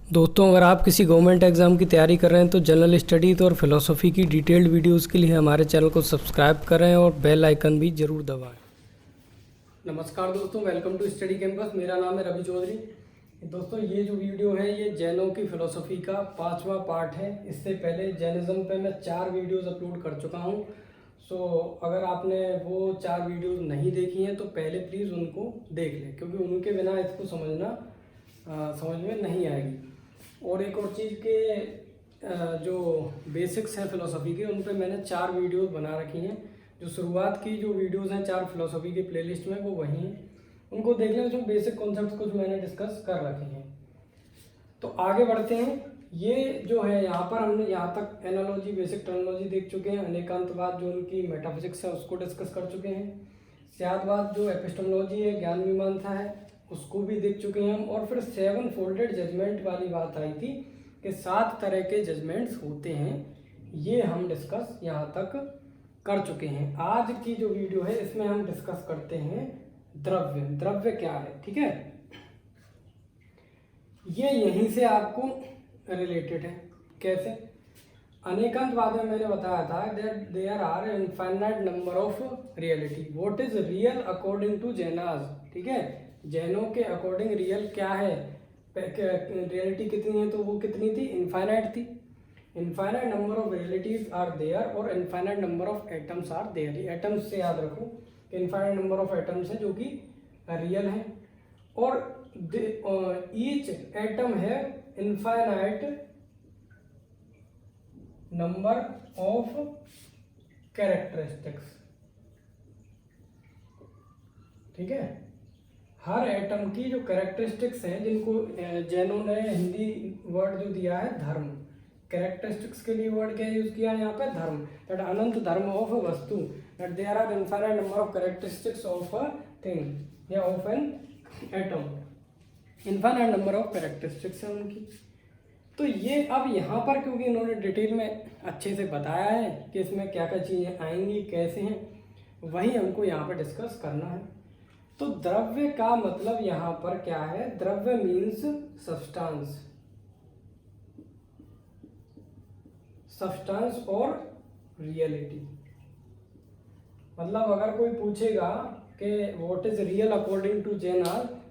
दोस्तों, अगर आप किसी गवर्नमेंट एग्ज़ाम की तैयारी कर रहे हैं तो जनरल स्टडीज़ और फिलोसफी की डिटेल्ड वीडियोस के लिए हमारे चैनल को सब्सक्राइब करें और बेल आइकन भी ज़रूर दबाएं। नमस्कार दोस्तों, वेलकम टू स्टडी कैंपस। मेरा नाम है रवि चौधरी। दोस्तों, ये जो वीडियो है ये जैनों की फिलोसफी का 5वां पार्ट है। इससे पहले जैनिज़्म पे मैं 4 वीडियोज़ अपलोड कर चुका हूँ। सो अगर आपने वो 4 वीडियोज़ नहीं देखी हैं तो पहले प्लीज़ उनको देख लें, क्योंकि उनके बिना इसको समझ में नहीं आएगी। और एक और चीज़ के जो बेसिक्स हैं फ़िलोसफ़ी के, उन पे मैंने 4 वीडियोज़ बना रखी हैं। जो शुरुआत की जो वीडियोज़ हैं 4 फ़िलोसफ़ी के प्लेलिस्ट में, वो वही हैं, उनको देख लें। उसमें बेसिक कॉन्सेप्ट्स कुछ मैंने डिस्कस कर रखे हैं। तो आगे बढ़ते हैं। ये जो है यहाँ पर हमने यहाँ तक एनालॉजी, बेसिक टर्मिनोलॉजी देख चुके हैं। अनेकांतवाद जो उनकी मेटाफिजिक्स है उसको डिस्कस कर चुके हैं। स्यादवाद जो एपिस्टेमोलॉजी है, ज्ञान मीमांसा है, उसको भी देख चुके हैं हम। और फिर 7 फोल्डेड जजमेंट वाली बात आई थी कि 7 तरह के जजमेंट्स होते हैं, ये हम डिस्कस यहाँ तक कर चुके हैं। आज की जो वीडियो है इसमें हम डिस्कस करते हैं द्रव्य। द्रव्य क्या है, ठीक है। ये यहीं से आपको रिलेटेड है। कैसे? अनेकांतवाद में मैंने बताया था that there are infinite number of reality. What is real according to Jainas, ठीक है। जैनों के अकॉर्डिंग रियल क्या है, रियलिटी कितनी है, तो वो कितनी थी, इनफाइनाइट थी। Infinite number of realities are there और infinite number of atoms are there. Atoms से याद रखो कि इनफाइनाइट नंबर ऑफ एटम्स है जो कि रियल है, और ईच एटम है इनफाइनाइट नंबर ऑफ कैरेक्टरिस्टिक्स, ठीक है। हर एटम की जो कैरेक्टरिस्टिक्स हैं, जिनको जैनों ने हिंदी वर्ड जो दिया है धर्म, कैरेक्टरिस्टिक्स के लिए वर्ड क्या यूज किया है यहाँ पे, धर्म। दैट अनंत धर्म ऑफ अ वस्तु, that there are infinite number of characteristics of a thing या of an atom. Infinite number of characteristics है उनकी। तो ये अब यहाँ पर क्योंकि इन्होंने डिटेल में अच्छे से बताया है कि इसमें क्या क्या चीज़ें आएंगी, कैसे हैं, वही हमको यहाँ पर डिस्कस करना है। तो द्रव्य का मतलब यहाँ पर क्या है? द्रव्य मीन्स सब्सटेंस, सब्सटेंस और रियलिटी। मतलब अगर कोई पूछेगा कि what is real according to Jain,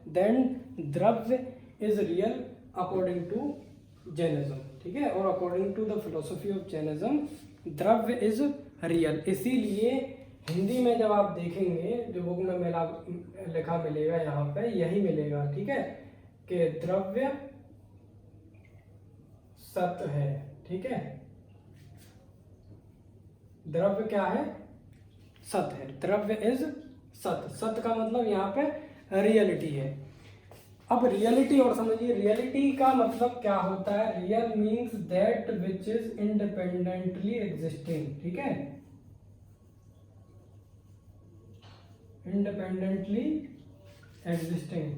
then द्रव्य is real according to Jainism, ठीक है। और according to the philosophy of Jainism द्रव्य इज रियल। इसीलिए हिंदी में जब आप देखेंगे जो बुक में लिखा मिलेगा यहाँ पे यही मिलेगा, ठीक है, कि द्रव्य सत्य है, ठीक है। द्रव्य क्या है? सत्य है। द्रव्य इज सत्य। सत्य का मतलब यहाँ पे रियलिटी है। अब रियलिटी और समझिए, रियलिटी का मतलब क्या होता है? Real means that which is independently existing, ठीक है। इंडिपेंडेंटली एग्जिस्टिंग,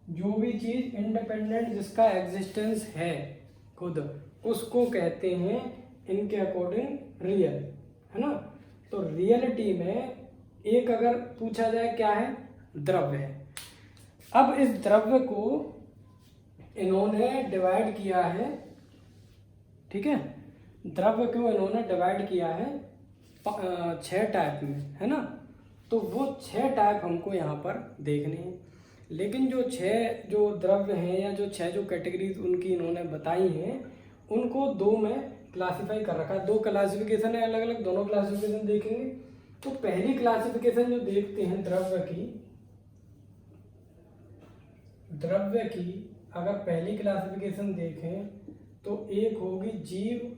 जो भी चीज इंडिपेंडेंट, जिसका एग्जिस्टेंस है खुद, उसको कहते हैं इनके अकॉर्डिंग रियल, है ना। तो रियलिटी में एक अगर पूछा जाए क्या है, द्रव्य है। अब इस द्रव्य को इन्होंने डिवाइड किया है, ठीक है। द्रव्य को इन्होंने डिवाइड किया है 6 टाइप में, है ना। तो वो 6 टाइप हमको यहाँ पर देखने हैं। लेकिन जो 6 जो द्रव्य हैं या जो 6 जो कैटेगरीज उनकी इन्होंने बताई हैं, उनको 2 में क्लासिफाई कर रखा है। 2 क्लासिफिकेशन है अलग अलग, दोनों क्लासिफिकेशन देखेंगे। तो पहली क्लासिफिकेशन जो देखते हैं द्रव्य की अगर पहली क्लासिफिकेशन देखें तो एक होगी जीव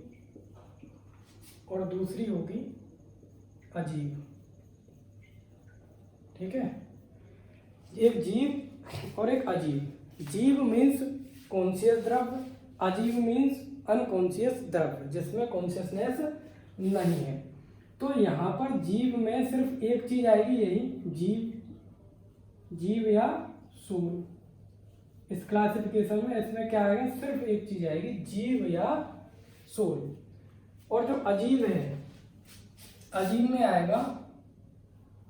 और दूसरी होगी अजीब, ठीक है। एक जीव और एक अजीब। जीव मीन्स कॉन्शियस द्रव्य, अजीब मीन्स अनकॉन्शियस द्रव्य, जिसमें कॉन्शियसनेस नहीं है। तो यहाँ पर जीव में सिर्फ एक चीज आएगी, यही जीव या सूर्य। इस क्लासिफिकेशन में इसमें क्या आएगा, सिर्फ एक चीज आएगी, जीव या सूर्य। और जो अजीब है, अजीब में आएगा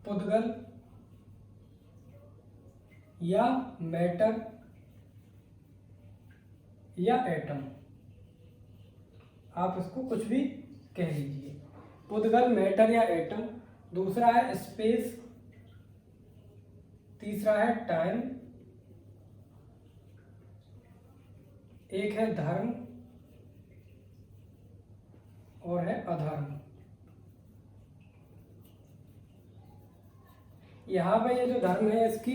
पुद्गल या मैटर या एटम, आप इसको कुछ भी कह लीजिए। पुद्गल मैटर या एटम, दूसरा है स्पेस, तीसरा है टाइम, एक है धर्म और है अधर्म। यहाँ पे ये जो धर्म है इसकी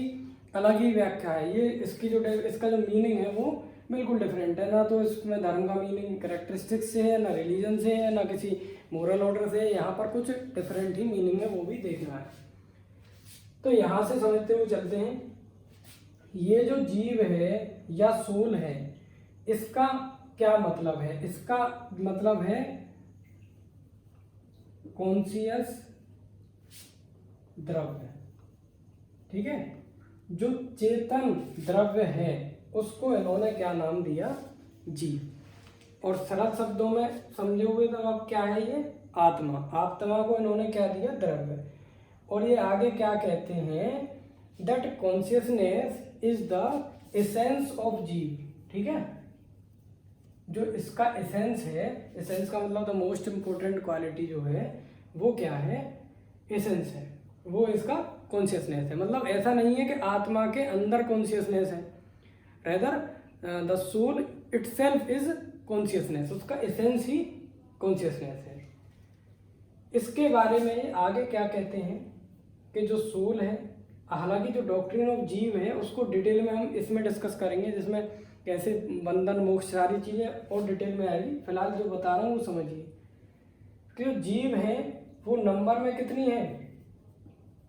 अलग ही व्याख्या है, ये इसकी जो इसका जो मीनिंग है वो बिल्कुल डिफरेंट है। ना तो इसमें धर्म का मीनिंग कैरेक्टरिस्टिक्स से है, ना रिलीजन से है, ना किसी मोरल ऑर्डर से है। यहाँ पर कुछ डिफरेंट ही मीनिंग है, वो भी देखना है। तो यहाँ से समझते हुए चलते हैं, ये जो जीव है या सोल है, इसका क्या मतलब है? इसका मतलब है कॉन्शियस द्रव्य, ठीक है। जो चेतन द्रव्य है उसको इन्होंने क्या नाम दिया? जीव। और सरल शब्दों में समझे हुए तो अब क्या है ये? आत्मा। आत्मा को इन्होंने क्या दिया? द्रव्य। और ये आगे क्या कहते हैं? That consciousness is the essence of जीव, ठीक है। जो इसका एसेंस है, एसेंस का मतलब द मोस्ट इंपोर्टेंट क्वालिटी जो है वो क्या है? एसेंस है, वो इसका कॉन्शियसनेस है। मतलब ऐसा नहीं है कि आत्मा के अंदर कॉन्शियसनेस है, rather the soul itself is consciousness, उसका एसेंस ही कॉन्शियसनेस है। इसके बारे में आगे क्या कहते हैं कि जो सोल है, हालांकि जो डॉक्ट्रिन ऑफ जीव है उसको डिटेल में हम इसमें डिस्कस करेंगे, जिसमें कैसे बंधन मोक्ष सारी चीज़ें और डिटेल में आएगी। फिलहाल जो बता रहा हूँ वो समझिए कि जो जीव है वो नंबर में कितनी है?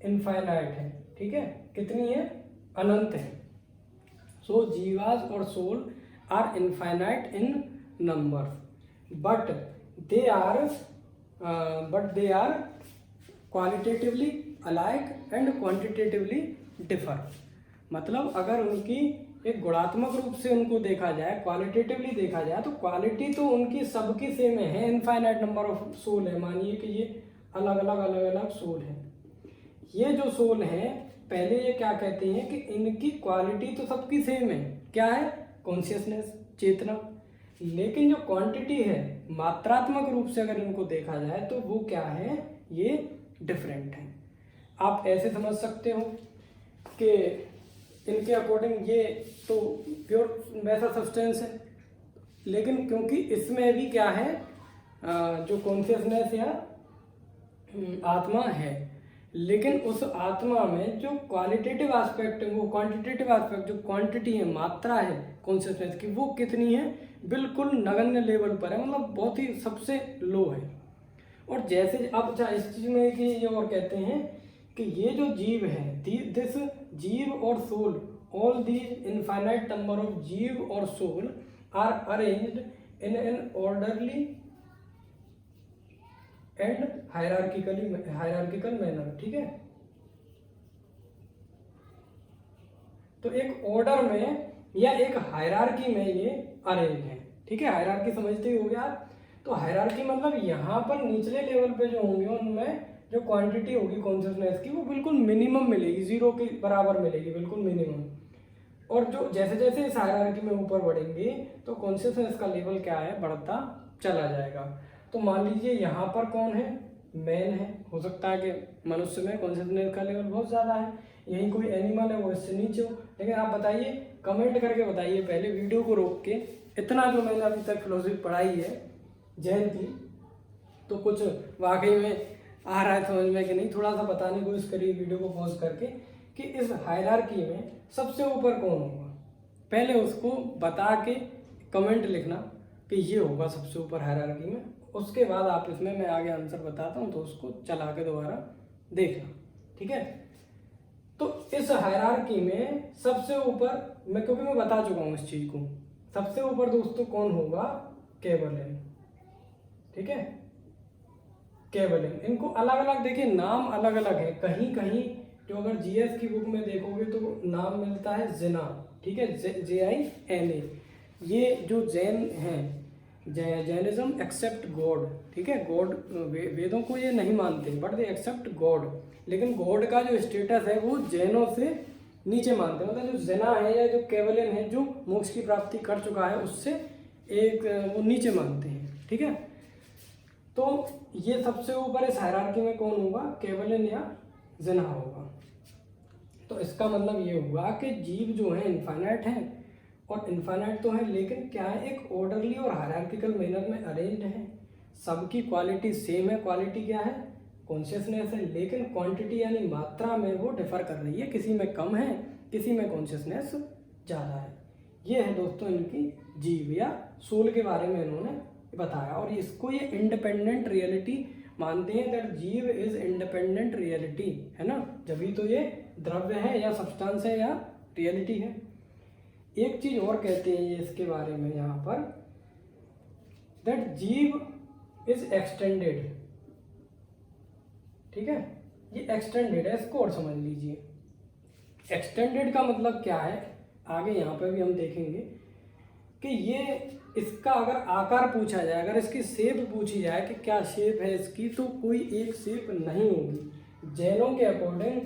इनफाइनाइट है, ठीक है। कितनी है? अनंत है। सो जीवास और soul are infinite in number, but they are qualitatively alike and quantitatively differ. मतलब अगर उनकी एक गुणात्मक रूप से उनको देखा जाए, क्वालिटेटिवली देखा जाए, तो क्वालिटी तो उनकी सबकी सेम है। इनफाइनाइट नंबर ऑफ सोल है, मानिए कि ये अलग अलग सोल है। ये जो सोल है, पहले ये क्या कहते हैं कि इनकी क्वालिटी तो सबकी सेम है, क्या है? कॉन्शियसनेस, चेतना। लेकिन जो क्वांटिटी है, मात्रात्मक रूप से अगर इनको देखा जाए तो वो क्या है? ये डिफरेंट है। आप ऐसे समझ सकते हो कि इनके अकॉर्डिंग ये तो प्योर वैसा सब्सटेंस है, लेकिन क्योंकि इसमें भी क्या है, जो कॉन्शियसनेस या आत्मा है, लेकिन उस आत्मा में जो क्वालिटेटिव एस्पेक्ट है, वो क्वांटिटेटिव एस्पेक्ट, जो क्वांटिटी है, मात्रा है कॉन्शियसनेस की, वो कितनी है? बिल्कुल नगण्य लेवल पर है, मतलब बहुत ही सबसे लो है। और जैसे अब अच्छा इस चीज में कि ये और कहते हैं कि ये जो जीव है, दिस जीव और soul, all these infinite number of जीव और soul are arranged in an orderly and hierarchical manner, ठीक है। तो एक ऑर्डर में या एक हायरार्की में ये अरेंज है, ठीक है। हायरार्की समझते ही हो गया आप। तो हायरार्की मतलब यहाँ पर निचले लेवल पे जो होंगे उनमें जो क्वांटिटी होगी कॉन्शियसनेस की वो बिल्कुल मिनिमम मिलेगी, जीरो के बराबर मिलेगी, बिल्कुल मिनिमम। और जो जैसे जैसे इस हायरार्की में ऊपर बढ़ेंगे तो कॉन्शियसनेस का लेवल क्या है? बढ़ता चला जाएगा। तो मान लीजिए यहाँ पर कौन है? मैन है। हो सकता है कि मनुष्य में कॉन्शियसनेस का लेवल बहुत ज़्यादा है, यही कोई एनिमल है वो इससे नीचे हो। लेकिन आप बताइए, कमेंट करके बताइए, पहले वीडियो को रोक के। इतना जो मैंने अभी तक फिलोसफी पढ़ाई है जैन की, तो कुछ वाकई में आ रहा है समझ में कि नहीं, थोड़ा सा बताने की कोशिश करिए वीडियो को पॉज करके कि इस हायरार्की में सबसे ऊपर कौन होगा। पहले उसको बता के कमेंट लिखना कि ये होगा सबसे ऊपर हायरार्की में। उसके बाद आप इसमें मैं आगे आंसर बताता हूँ तो उसको चला के दोबारा देखना, ठीक है। तो इस हायरार्की में सबसे ऊपर क्योंकि मैं बता चुका हूँ इस चीज को, सबसे ऊपर दोस्तों कौन होगा? केवलिन, ठीक है। केवलिन। इनको अलग अलग देखिए नाम अलग अलग है। कहीं कहीं जो अगर जीएस की बुक में देखोगे तो नाम मिलता है जिना, ठीक है, JINA। ये जो जैन हैं, जैनिज्म एक्सेप्ट गॉड, ठीक है। गॉड, वेदों को ये नहीं मानते, बट दे एक्सेप्ट गॉड। लेकिन गॉड का जो स्टेटस है वो जैनों से नीचे मानते हैं, मतलब जो जना है या जो केवलन है जो मोक्ष की प्राप्ति कर चुका है उससे एक वो नीचे मानते हैं। ठीक है, तो ये सबसे ऊपर इस हायरार्की में कौन होगा, केवलन या जना होगा। तो इसका मतलब ये हुआ कि जीव जो है इनफाइनाइट है, और इनफाइनाइट तो है लेकिन क्या है, एक ऑर्डरली और हायरार्किकल मैनर में अरेंज्ड है। सबकी क्वालिटी सेम है, क्वालिटी क्या है, कॉन्शियसनेस है, लेकिन क्वांटिटी यानी मात्रा में वो डिफर कर रही है, किसी में कम है, किसी में कॉन्शियसनेस ज़्यादा है। ये है दोस्तों इनकी जीव या सोल के बारे में इन्होंने बताया, और इसको ये इंडिपेंडेंट रियलिटी मानते हैं, दैट जीव इज इंडिपेंडेंट रियलिटी, है ना, जभी तो ये द्रव्य है या सब्सटेंस है या रियलिटी है। एक चीज और कहते हैं ये इसके बारे में यहाँ पर, दैट जीव इज एक्सटेंडेड। ठीक है, ये एक्सटेंडेड है, इसको और समझ लीजिए। एक्सटेंडेड का मतलब क्या है, आगे यहाँ पे भी हम देखेंगे कि ये इसका अगर आकार पूछा जाए, अगर इसकी शेप पूछी जाए कि क्या शेप है इसकी, तो कोई एक शेप नहीं होगी। जैनों के अकॉर्डिंग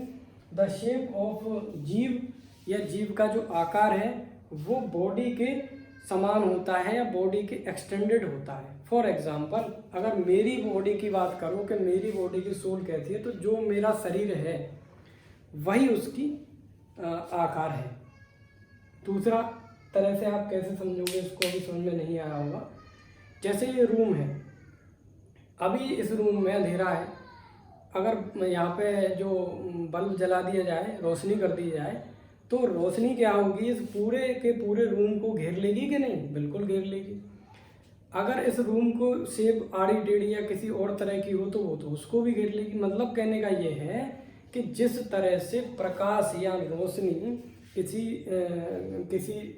द शेप ऑफ जीव या जीव का जो आकार है वो बॉडी के समान होता है या बॉडी के एक्सटेंडेड होता है। फॉर एग्जाम्पल, अगर मेरी बॉडी की बात करो कि मेरी बॉडी की सोल कैसी है, तो जो मेरा शरीर है वही उसकी आकार है। दूसरा तरह से आप कैसे समझोगे इसको, अभी समझ में नहीं आया होगा। जैसे ये रूम है, अभी इस रूम में अंधेरा है, अगर यहाँ पे जो बल्ब जला दिया जाए, रोशनी कर दी जाए, तो रोशनी क्या होगी, इस पूरे के पूरे रूम को घेर लेगी कि नहीं, बिल्कुल घेर लेगी। अगर इस रूम को शेप आड़ी टेढ़ी या किसी और तरह की हो तो वो तो उसको भी घेर लेगी। मतलब कहने का ये है कि जिस तरह से प्रकाश या रोशनी किसी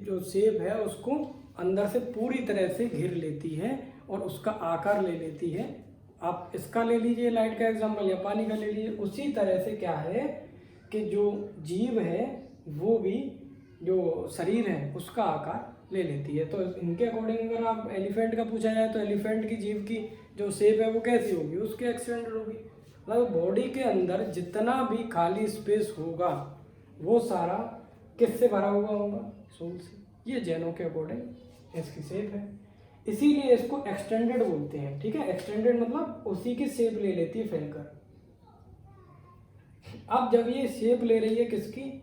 जो शेप है उसको अंदर से पूरी तरह से घेर लेती है और उसका आकार ले लेती है। आप इसका ले लीजिए लाइट का एग्जांपल, या पानी का ले लीजिए। उसी तरह से क्या है कि जो जीव है वो भी जो शरीर है उसका आकार ले लेती है। तो इनके अकॉर्डिंग अगर आप एलिफेंट का पूछा जाए तो एलिफेंट की जीव की जो शेप है वो कैसी होगी, उसके एक्सटेंडेड होगी। मतलब बॉडी के अंदर जितना भी खाली स्पेस होगा वो सारा किससे भरा हुआ होगा, सोल से। ये जैनों के अकॉर्डिंग इसकी शेप है, इसीलिए इसको एक्सटेंडेड बोलते हैं। ठीक है, एक्सटेंडेड मतलब उसी की शेप ले लेती है फैलकर। अब जब ये शेप ले रही है किसकी,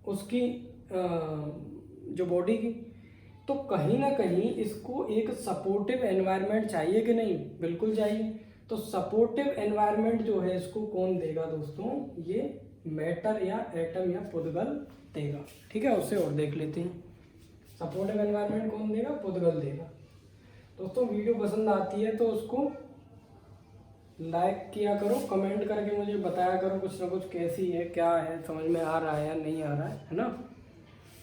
उसकी जो बॉडी की, तो कहीं ना कहीं इसको एक सपोर्टिव एनवायरनमेंट चाहिए कि नहीं, बिल्कुल चाहिए। तो सपोर्टिव एनवायरनमेंट जो है इसको कौन देगा दोस्तों, ये मैटर या एटम या पुद्गल देगा। ठीक है, उससे और देख लेते हैं सपोर्टिव एनवायरनमेंट कौन देगा, पुद्गल देगा। दोस्तों वीडियो पसंद आती है तो उसको लाइक किया करो, कमेंट करके मुझे बताया करो कुछ ना कुछ, कैसी है, क्या है, समझ में आ रहा है या नहीं आ रहा है ना।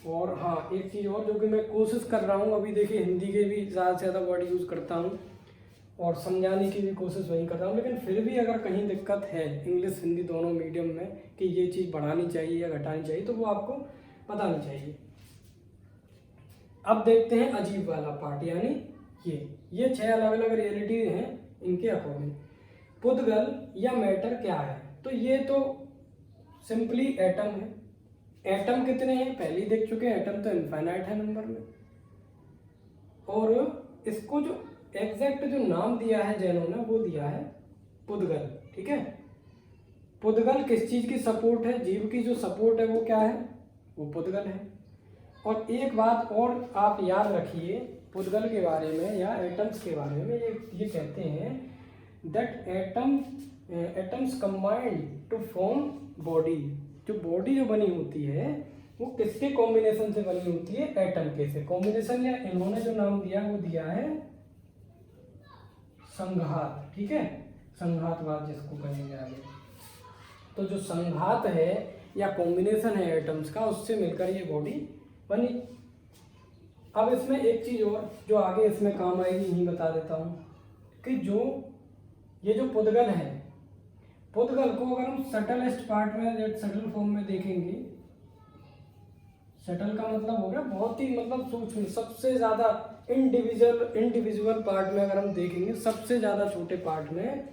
और हाँ, एक चीज़ और जो कि मैं कोशिश कर रहा हूँ, अभी देखिए हिंदी के भी ज़्यादा से ज़्यादा वर्ड यूज़ करता हूँ और समझाने की भी कोशिश वही कर रहा हूँ, लेकिन फिर भी अगर कहीं दिक्कत है इंग्लिश हिंदी दोनों मीडियम में कि ये चीज़ बढ़ानी चाहिए या घटानी चाहिए, तो वो आपको बतानी चाहिए। अब देखते हैं अजीब वाला पार्ट, यानी ये 6 अलग अलग रियलिटी हैं इनके अकॉर्डिंग। पुद्गल या मैटर क्या है, तो ये तो सिंपली एटम है। एटम कितने हैं पहले ही देख चुके हैं, एटम तो इनफाइनाइट है नंबर में। और इसको जो एग्जैक्ट जो नाम दिया है जैनों ने वो दिया है पुद्गल। ठीक है, पुद्गल किस चीज की सपोर्ट है, जीव की जो सपोर्ट है वो क्या है, वो पुद्गल है। और एक बात और आप याद रखिए पुद्गल के बारे में या एटम्स के बारे में, ये कहते हैं that atoms combined to form body. जो बॉडी जो बनी होती है वो किसके कॉम्बिनेशन से बनी होती है, एटम के से कॉम्बिनेशन, या इन्होंने जो नाम दिया वो दिया है संघात। ठीक है, संघातवाद जिसको कहेंगे आगे। तो जो संघात है या कॉम्बिनेशन है एटम्स का, उससे मिलकर ये बॉडी बनी। अब इसमें एक चीज और जो आगे इसमें काम आएगी यही बता देता हूँ कि ये जो पुद्गल है, पुद्गल को अगर हम सटलेस्ट पार्ट में, सटल फॉर्म में देखेंगे, सटल का मतलब हो गया बहुत ही मतलब सूक्ष्म, सबसे ज्यादा इंडिविजुअल पार्ट में अगर हम देखेंगे, सबसे ज्यादा छोटे पार्ट में,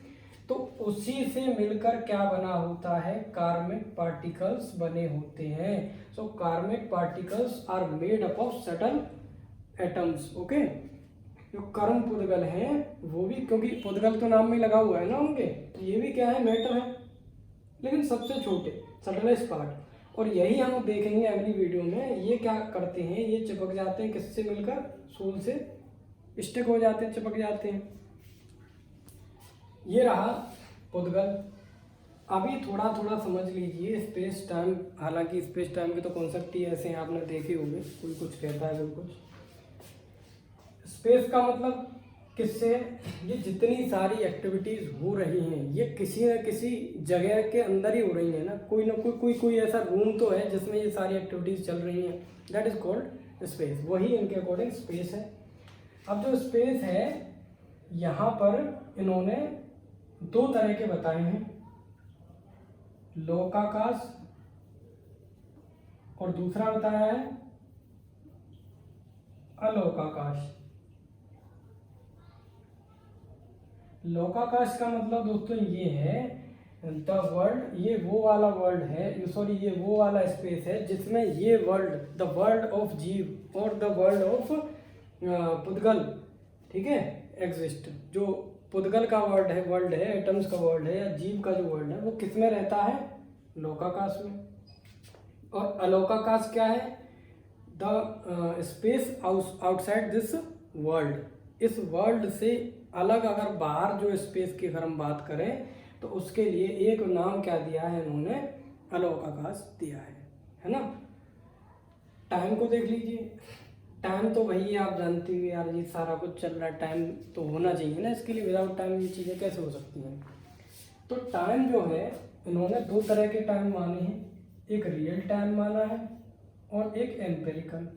तो उसी से मिलकर क्या बना होता है, कार्मिक पार्टिकल्स बने होते हैं। So karmic particles are made up of subtle atoms. Okay, जो कर्म पुद्गल हैं वो भी, क्योंकि पुद्गल तो नाम में लगा हुआ है ना उनके, तो ये भी क्या है, मैटर है, लेकिन सबसे छोटे, सटलेस्ट पार्ट। और यही हम देखेंगे अगली वीडियो में। ये क्या करते हैं, ये चिपक जाते हैं किससे मिलकर, सूल से स्टिक हो जाते हैं, चिपक जाते हैं। ये रहा पुद्गल। अभी थोड़ा थोड़ा समझ लीजिए स्पेस टाइम। हालांकि स्पेस टाइम के तो कॉन्सेप्ट ही ऐसे हैं, आपने देखे होंगे, कोई कुछ कहता है, कोई कुछ। स्पेस का मतलब किससे, ये जितनी सारी एक्टिविटीज हो रही हैं ये किसी न किसी जगह के अंदर ही हो रही हैं ना, कोई ना कोई ऐसा रूम तो है जिसमें ये सारी एक्टिविटीज चल रही हैं। That is called space. वही इनके अकॉर्डिंग स्पेस है। अब जो स्पेस है यहाँ पर इन्होंने दो तरह के बताए हैं, लोकाकाश और दूसरा बताया है अलोकाकाश। लोकाकाश का मतलब दोस्तों ये है, द वर्ल्ड, ये वो वाला वर्ल्ड है, सॉरी ये वो वाला स्पेस है जिसमें ये वर्ल्ड, द वर्ल्ड ऑफ जीव और द वर्ल्ड ऑफ पुद्गल, ठीक है, एग्जिस्ट। जो पुद्गल का वर्ल्ड है, एटम्स का वर्ल्ड है, या जीव का जो वर्ल्ड है, वो किस में रहता है, लोकाकाश में। और अलोकाकाश क्या है, the space outside this world. इस वर्ल्ड से अलग अगर बाहर जो स्पेस की अगर हम बात करें तो उसके लिए एक नाम क्या दिया है इन्होंने, अलोकाकाश दिया है ना। टाइम को देख लीजिए, टाइम तो वही आप जानती हुए यार, ये सारा कुछ चल रहा है, टाइम तो होना चाहिए ना इसके लिए, विदाउट टाइम ये चीज़ें कैसे हो सकती हैं। तो टाइम जो है इन्होंने दो तरह के टाइम माने हैं, एक रियल टाइम माना है और एक एम्पेरिकल।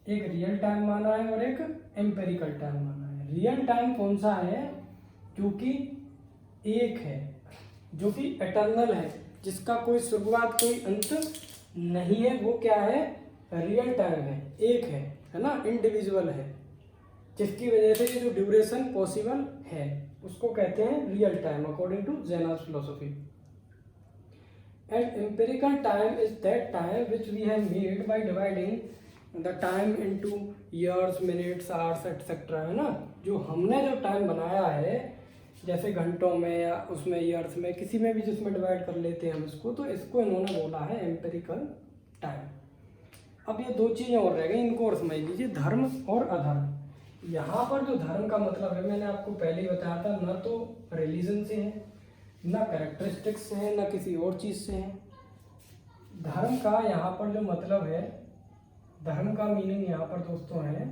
एक रियल टाइम माना है और एक एम्पेरिकल टाइम माना है। रियल टाइम कौन सा है, जो कि एक है, जो कि एटर्नल है, जिसका कोई शुरुआत कोई अंत नहीं है, वो क्या है, रियल टाइम है, एक है ना, इंडिविजुअल है, जिसकी वजह से ये जो ड्यूरेशन पॉसिबल है उसको कहते हैं real time according to Jainas philosophy. And empirical time is that time which we have made by dividing the time into years, minutes, hours etcetera, है ना। जो हमने जो टाइम बनाया है, जैसे घंटों में या उसमें ईयर्स में, किसी में भी जिसमें डिवाइड कर लेते हैं हम इसको, तो इसको इन्होंने बोला है एम्पिरिकल टाइम। अब ये दो चीज़ें और रह गई, इनको और समझ लीजिए, धर्म और अधर्म। यहाँ पर जो धर्म का मतलब है, मैंने आपको पहले ही बताया था, ना तो रिलीजन से है, ना कैरेक्टरिस्टिक्स से है, ना किसी और चीज़ से है। धर्म का यहाँ पर जो मतलब है, धर्म का मीनिंग यहाँ पर दोस्तों है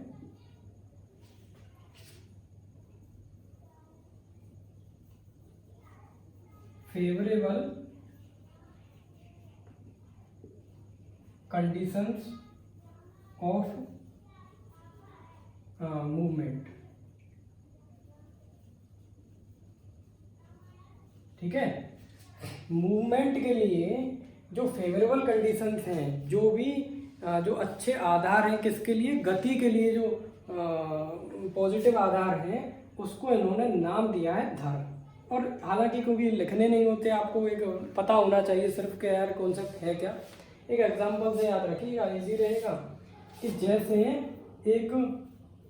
फेवरेबल कंडीशंस ऑफ मूवमेंट। ठीक है, मूवमेंट के लिए जो फेवरेबल कंडीशंस हैं, जो भी जो अच्छे आधार हैं, किसके लिए, गति के लिए जो पॉजिटिव आधार हैं, उसको इन्होंने नाम दिया है धर्म। और हालांकि क्योंकि लिखने नहीं होते, आपको एक पता होना चाहिए सिर्फ कि यार कॉन्सेप्ट है क्या। एक एग्जांपल से याद रखिएगा, इजी रहेगा, कि जैसे एक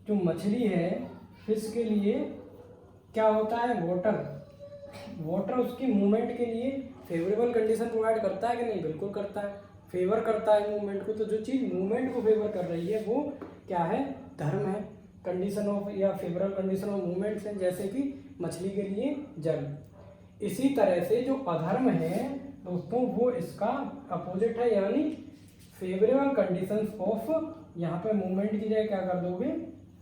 जो मछली है, फिश के लिए क्या होता है, वाटर उसकी मूवमेंट के लिए फेवरेबल कंडीशन प्रोवाइड करता है कि नहीं, बिल्कुल करता है, फेवर करता है मूवमेंट को। तो जो चीज़ मूवमेंट को फेवर कर रही है वो क्या है, धर्म है, कंडीशन ऑफ या फेवरेबल कंडीशन ऑफ मूवमेंट्स हैं, जैसे कि मछली के लिए जल। इसी तरह से जो अधर्म है दोस्तों, वो इसका अपोजिट है, यानी फेवरेबल कंडीशंस ऑफ, यहाँ पे मूवमेंट की जगह क्या कर दोगे,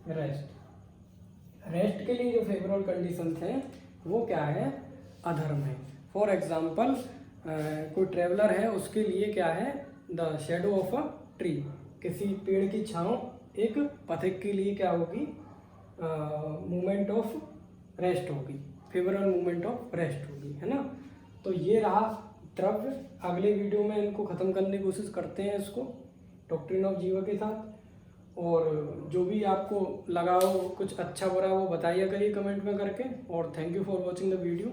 रेस्ट के लिए जो फेवरेबल कंडीशंस हैं वो क्या है, अधर्म है। फॉर एग्जाम्पल, कोई ट्रेवलर है, उसके लिए क्या है, the shadow of a tree, किसी पेड़ की छाँव एक पथिक के लिए क्या होगी, मूवमेंट ऑफ रेस्ट होगी, फेवरेबल मूवमेंट ऑफ रेस्ट होगी, है ना। तो ये रहा द्रव्य। अगले वीडियो में इनको ख़त्म करने की कोशिश करते हैं, इसको डॉक्ट्रिन ऑफ जीवा के साथ। और जो भी आपको लगा हो कुछ अच्छा बुरा वो बताइए करिए कमेंट में करके। और thank you for watching the video.